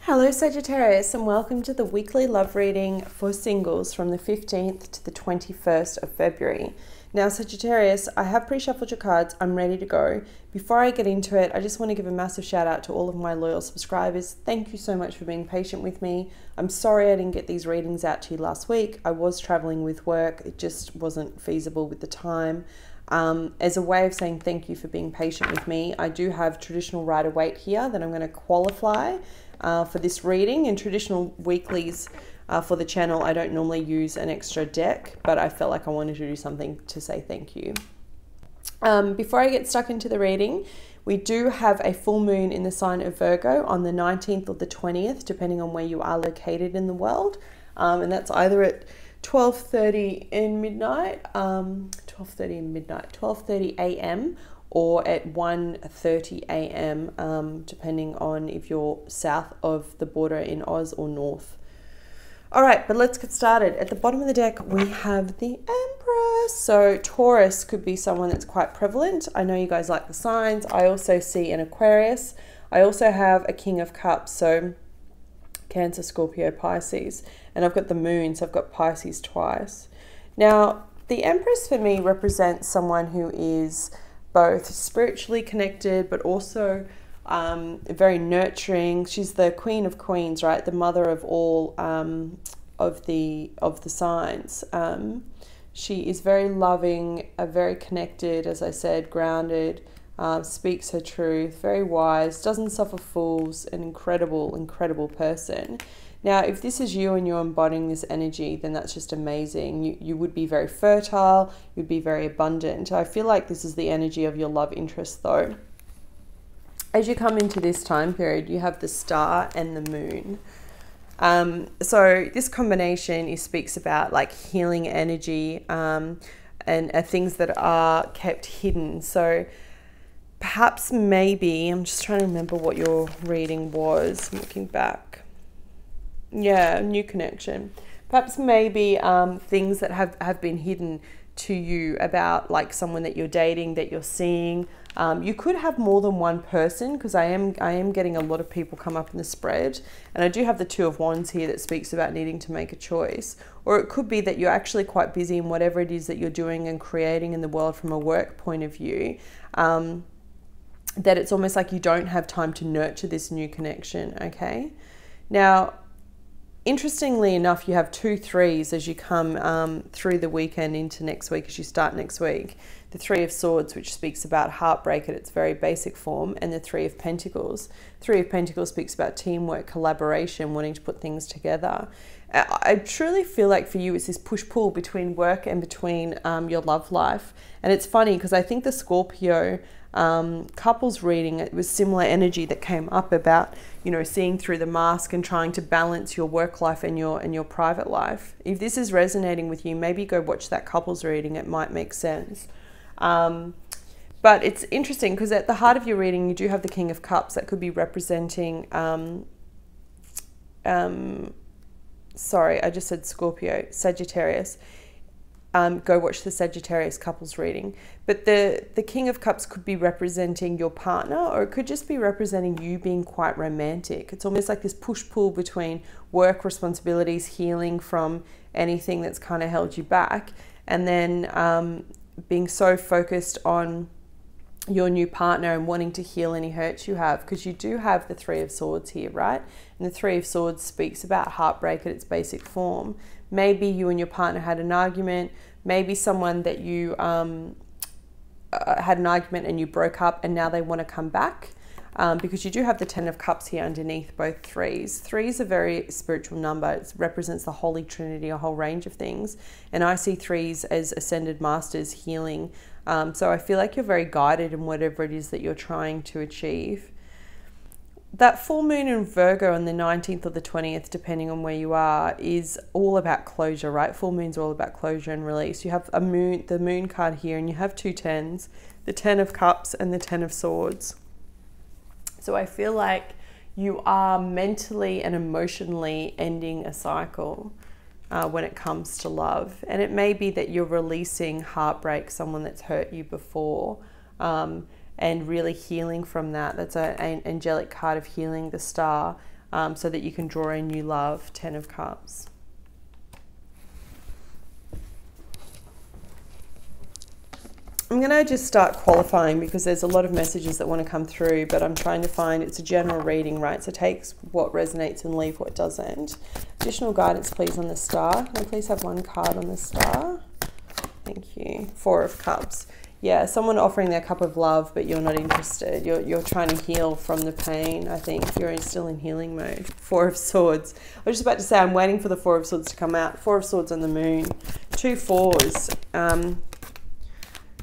Hello Sagittarius, and welcome to the weekly love reading for singles from the 15th to the 21st of February. Now Sagittarius, I have pre-shuffled your cards. I'm ready to go. Before I get into it, I just want to give a massive shout out to all of my loyal subscribers. Thank you so much for being patient with me. I'm sorry I didn't get these readings out to you last week. I was traveling with work. It just wasn't feasible with the time. As a way of saying thank you for being patient with me, I do have traditional Rider-Waite here that I'm going to qualify for this reading. In traditional weeklies for the channel, I don't normally use an extra deck, but I felt like I wanted to do something to say thank you. Before I get stuck into the reading, we do have a full moon in the sign of Virgo on the 19th or the 20th, depending on where you are located in the world. And that's either at 12:30 a.m. or at 1:30 a.m. Depending on if you're south of the border in Oz or north. All right, but let's get started. At the bottom of the deck, we have the Empress. So Taurus could be someone that's quite prevalent. I know you guys like the signs. I also see an Aquarius. I also have a King of Cups, so Cancer, Scorpio, Pisces. And I've got the moon, so I've got Pisces twice. Now, the Empress for me represents someone who is both spiritually connected, but also very nurturing. She's the Queen of Queens, right? The mother of all of the signs. She is very loving, very connected, as I said, grounded, speaks her truth, very wise, doesn't suffer fools, an incredible, incredible person. Now, if this is you and you're embodying this energy, then that's just amazing. You would be very fertile, you'd be very abundant. I feel like this is the energy of your love interest though. As you come into this time period, you have the star and the moon. So this combination speaks about like healing energy and things that are kept hidden. So perhaps maybe, I'm just trying to remember what your reading was, looking back. Yeah, new connection. Perhaps maybe things that have been hidden to you about like someone that you're dating, that you're seeing. You could have more than one person, because I am getting a lot of people come up in the spread, and I do have the Two of Wands here that speaks about needing to make a choice. Or it could be that you're actually quite busy in whatever it is that you're doing and creating in the world from a work point of view, that it's almost like you don't have time to nurture this new connection. Okay, now interestingly enough, you have 2 3s as you come through the weekend into next week, as you start next week. The Three of Swords, which speaks about heartbreak at its very basic form, and the Three of Pentacles. Three of Pentacles speaks about teamwork, collaboration, wanting to put things together. I truly feel like for you it's this push-pull between work and between your love life. And it's funny because I think the Scorpio couples reading, it was similar energy that came up about, you know, seeing through the mask and trying to balance your work life and your private life. If this is resonating with you, maybe go watch that couples reading. It might make sense. But it's interesting because at the heart of your reading, you do have the King of Cups that could be representing, sorry, I just said Scorpio, Sagittarius. Go watch the Sagittarius couples reading. But the King of Cups could be representing your partner, or it could just be representing you being quite romantic. It's almost like this push-pull between work responsibilities, healing from anything that's kind of held you back, and then being so focused on your new partner and wanting to heal any hurts you have, because you do have the Three of Swords here, right? And the Three of Swords speaks about heartbreak at its basic form. Maybe you and your partner had an argument, maybe someone that you had an argument and you broke up and now they want to come back, because you do have the Ten of Cups here underneath both threes. Three is a very spiritual number. It represents the Holy Trinity, a whole range of things. And I see threes as ascended masters healing. So I feel like you're very guided in whatever it is that you're trying to achieve. That full moon in Virgo on the 19th or the 20th, depending on where you are, is all about closure, right? Full moon's all about closure and release. You have the moon card here, and you have 2 tens, the 10 of Cups and the 10 of Swords. So I feel like you are mentally and emotionally ending a cycle when it comes to love. And it may be that you're releasing heartbreak, someone that's hurt you before, and really healing from that. That's an angelic card of healing, the star. so that you can draw in new love. 10 of Cups. I'm going to just start qualifying because there's a lot of messages that want to come through, but I'm trying to find, it's a general reading, right? So take what resonates and leave what doesn't. Additional guidance, please, on the star. Can I please have one card on the star? Thank you. 4 of Cups. Yeah, someone offering their cup of love, but you're not interested. You're trying to heal from the pain, I think. You're still in healing mode. 4 of Swords. I was just about to say I'm waiting for the 4 of Swords to come out. 4 of Swords on the moon. 2 fours.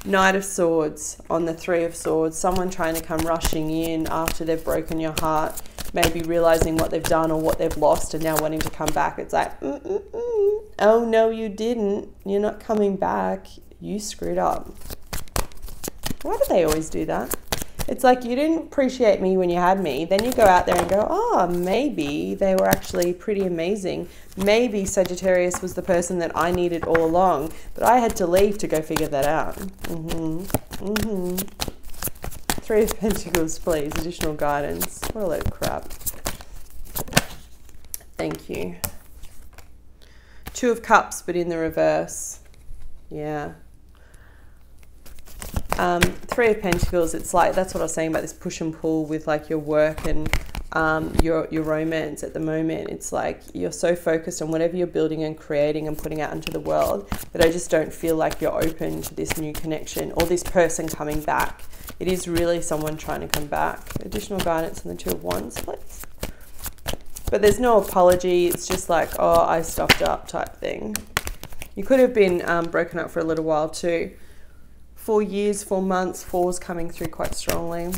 Knight of Swords on the 3 of Swords. Someone trying to come rushing in after they've broken your heart, maybe realizing what they've done or what they've lost and now wanting to come back. It's like, oh no, you didn't. You're not coming back. You screwed up. Why do they always do that? It's like, you didn't appreciate me when you had me. Then you go out there and go, oh, maybe they were actually pretty amazing. Maybe Sagittarius was the person that I needed all along, but I had to leave to go figure that out. 3 of Pentacles, please. Additional guidance. What a load of crap. Thank you. 2 of Cups, but in the reverse. Yeah. 3 of Pentacles, it's like, that's what I was saying about this push and pull with like your work and your romance at the moment. It's like you're so focused on whatever you're building and creating and putting out into the world that I just don't feel like you're open to this new connection or this person coming back. It is really someone trying to come back. Additional guidance on the 2 of Wands, please. But there's no apology. It's just like, oh, I stuffed up type thing. You could have been broken up for a little while too. 4 years, 4 months, 4's coming through quite strongly.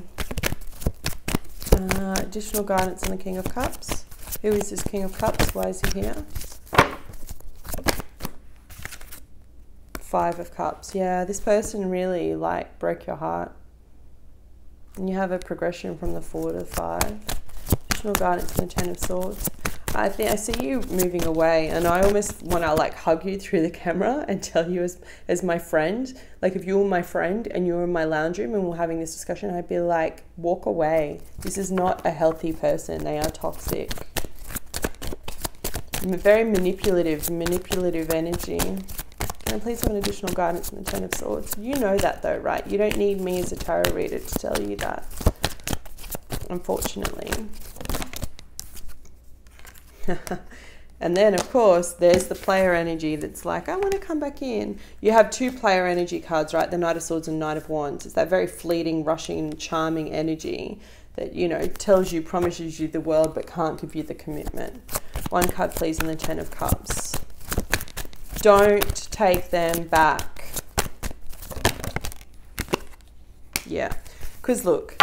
Additional guidance on the King of Cups. Who is this King of Cups? Why is he here? 5 of Cups. Yeah, this person really like broke your heart. And you have a progression from the 4 to the 5. Additional guidance on the 10 of Swords. I see you moving away, and I almost want to like hug you through the camera and tell you as my friend, like if you were my friend and you were in my lounge room and we're having this discussion, I'd be like, walk away. This is not a healthy person. They are toxic. Very manipulative energy. Can I please have an additional guidance on the 10 of Swords? You know that though, right? You don't need me as a tarot reader to tell you that, unfortunately. And then of course there's the player energy that's like, I want to come back in. You have 2 player energy cards, right? The Knight of Swords and Knight of Wands. It's that very fleeting, rushing, charming energy that, you know, tells you, promises you the world but can't give you the commitment. 1 card please on the 10 of Cups. Don't take them back. Yeah, because look,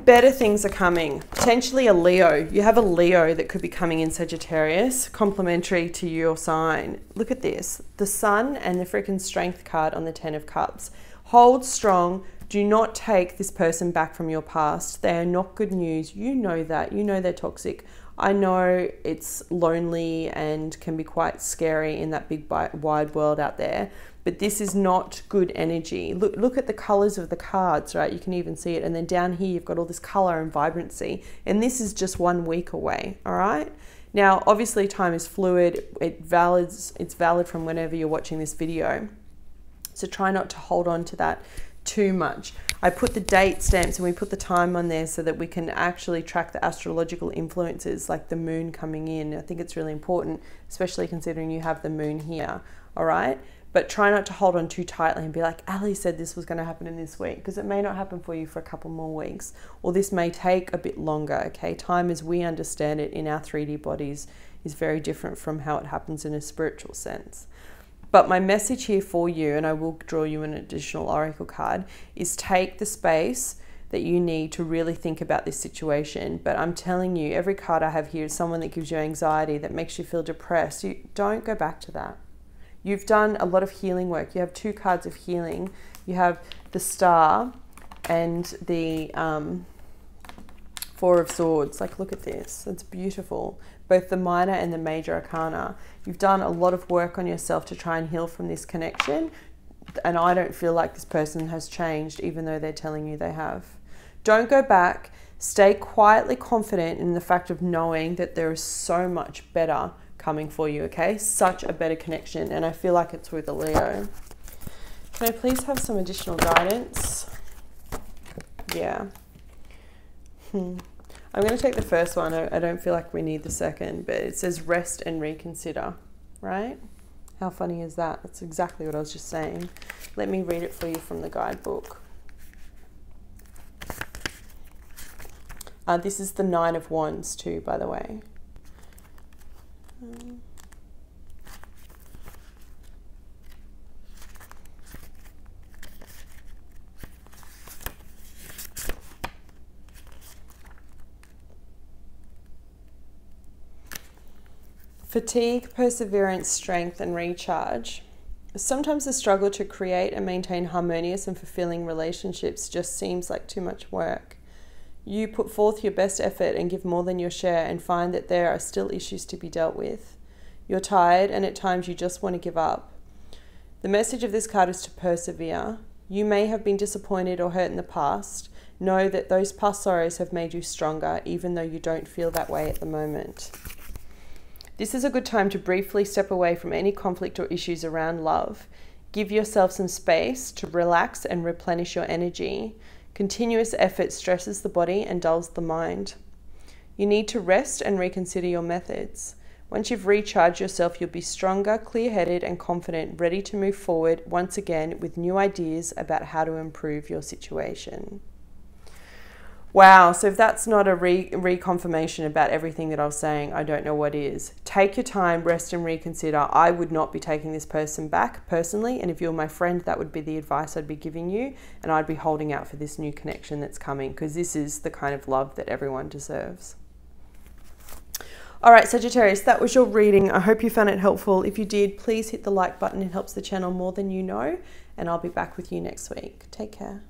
better things are coming. Potentially a Leo. You have a Leo that could be coming in, Sagittarius, complementary to your sign. Look at this. The Sun and the freaking Strength card on the 10 of Cups. Hold strong. Do not take this person back from your past. They are not good news. You know that. You know they're toxic. I know it's lonely and can be quite scary in that big wide world out there, but this is not good energy. Look at the colors of the cards, right? You can even see it. And then down here, you've got all this color and vibrancy. And this is just 1 week away, all right? Now, obviously time is fluid. It's valid from whenever you're watching this video. So try not to hold on to that too much. I put the date stamps and we put the time on there so that we can actually track the astrological influences like the moon coming in. I think it's really important, especially considering you have the moon here, all right? But try not to hold on too tightly and be like, Ali said this was going to happen in this week, because it may not happen for you for a couple more weeks, or this may take a bit longer, okay? Time as we understand it in our 3D bodies is very different from how it happens in a spiritual sense. But my message here for you, and I will draw you an additional oracle card, is take the space that you need to really think about this situation. But I'm telling you, every card I have here is someone that gives you anxiety, that makes you feel depressed. You don't go back to that. You've done a lot of healing work. You have 2 cards of healing. You have the Star and the 4 of Swords. Like, look at this. It's beautiful. Both the minor and the major arcana. You've done a lot of work on yourself to try and heal from this connection. And I don't feel like this person has changed, even though they're telling you they have. Don't go back. Stay quietly confident in the fact of knowing that there is so much better coming for you, okay? Such a better connection, and I feel like it's with a Leo. Can I please have some additional guidance? Yeah. I'm going to take the first one. I don't feel like we need the second, but it says rest and reconsider, right? How funny is that? That's exactly what I was just saying. Let me read it for you from the guidebook. This is the 9 of Wands too, by the way. Fatigue, perseverance, strength, and recharge. Sometimes the struggle to create and maintain harmonious and fulfilling relationships just seems like too much work. You put forth your best effort and give more than your share and find that there are still issues to be dealt with. You're tired and at times you just want to give up. The message of this card is to persevere. You may have been disappointed or hurt in the past. Know that those past sorrows have made you stronger, even though you don't feel that way at the moment. This is a good time to briefly step away from any conflict or issues around love. Give yourself some space to relax and replenish your energy. Continuous effort stresses the body and dulls the mind. You need to rest and reconsider your methods. Once you've recharged yourself, you'll be stronger, clear-headed and confident, ready to move forward once again with new ideas about how to improve your situation. Wow, so if that's not a reconfirmation about everything that I was saying, I don't know what is. Take your time, rest and reconsider. I would not be taking this person back personally, and if you're my friend, that would be the advice I'd be giving you, and I'd be holding out for this new connection that's coming, because this is the kind of love that everyone deserves. All right, Sagittarius, that was your reading. I hope you found it helpful. If you did, please hit the like button. It helps the channel more than you know, and I'll be back with you next week. Take care.